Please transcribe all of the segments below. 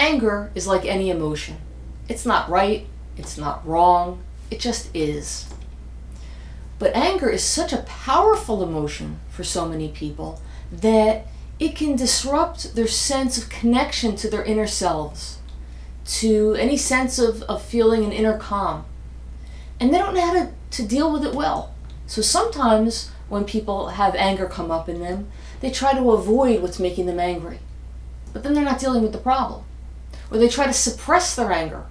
Anger is like any emotion. It's not right, it's not wrong, it just is. But anger is such a powerful emotion for so many people that it can disrupt their sense of connection to their inner selves, to any sense of feeling an inner calm. And they don't know how to deal with it well. So sometimes when people have anger come up in them, they try to avoid what's making them angry. But then they're not dealing with the problem. Or they try to suppress their anger.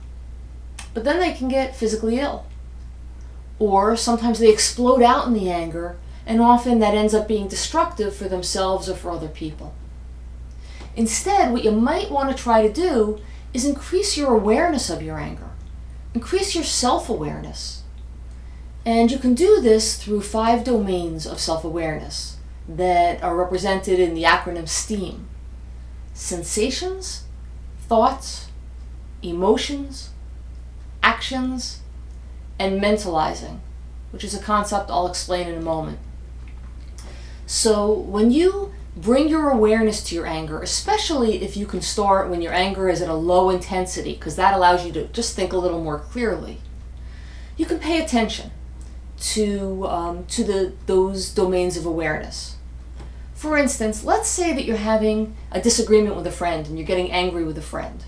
But then they can get physically ill. Or sometimes they explode out in the anger, and often that ends up being destructive for themselves or for other people. Instead, what you might want to try to do is increase your awareness of your anger. Increase your self-awareness. And you can do this through 5 domains of self-awareness that are represented in the acronym STEAM. Sensations, thoughts, emotions, actions, and mentalizing, which is a concept I'll explain in a moment. So when you bring your awareness to your anger, especially if you can start when your anger is at a low intensity, because that allows you to just think a little more clearly, you can pay attention to those domains of awareness. For instance, let's say that you're having a disagreement with a friend and you're getting angry with a friend.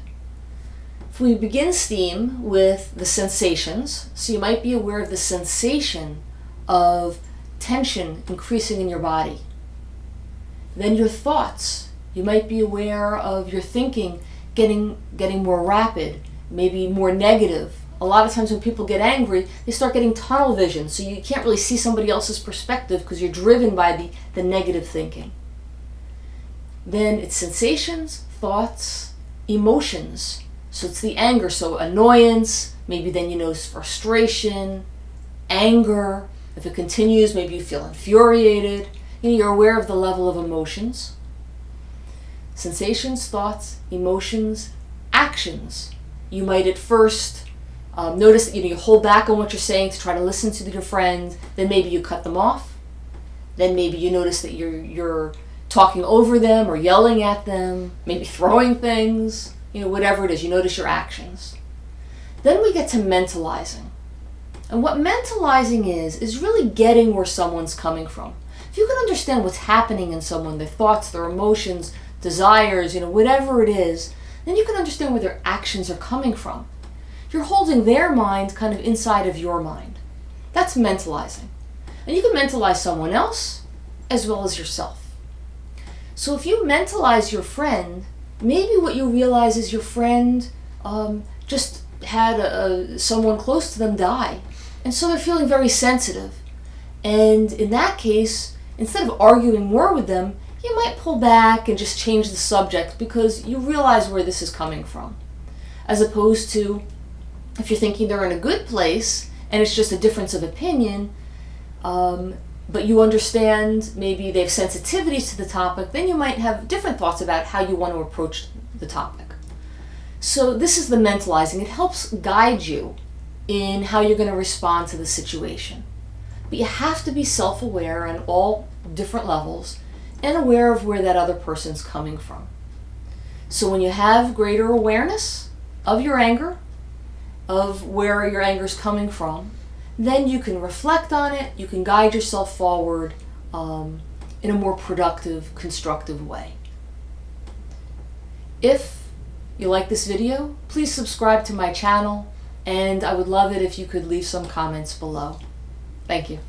If we begin STEAM with the sensations, so you might be aware of the sensation of tension increasing in your body. Then your thoughts, you might be aware of your thinking getting more rapid, maybe more negative. A lot of times when people get angry, they start getting tunnel vision, so you can't really see somebody else's perspective because you're driven by the negative thinking. Then it's sensations, thoughts, emotions. So it's the anger, so annoyance, maybe then you notice frustration, anger. If it continues, maybe you feel infuriated. You're aware of the level of emotions. Sensations, thoughts, emotions, actions. You might at first notice that you hold back on what you're saying to try to listen to your friend. Then maybe you cut them off. Then maybe you notice that you're talking over them or yelling at them, maybe throwing things, whatever it is. You notice your actions. Then we get to mentalizing. And what mentalizing is really getting where someone's coming from. If you can understand what's happening in someone, their thoughts, their emotions, desires, whatever it is, then you can understand where their actions are coming from. You're holding their mind kind of inside of your mind. That's mentalizing. And you can mentalize someone else as well as yourself. So if you mentalize your friend, maybe what you realize is your friend just had someone close to them die. And so they're feeling very sensitive. And in that case, instead of arguing more with them, you might pull back and just change the subject because you realize where this is coming from. As opposed to if you're thinking they're in a good place and it's just a difference of opinion, but you understand maybe they have sensitivities to the topic, then you might have different thoughts about how you want to approach the topic. So this is the mentalizing. It helps guide you in how you're going to respond to the situation. But you have to be self-aware on all different levels and aware of where that other person's coming from. So when you have greater awareness of your anger, of where your anger is coming from, then you can reflect on it, you can guide yourself forward in a more productive, constructive way. If you like this video, please subscribe to my channel, and I would love it if you could leave some comments below. Thank you.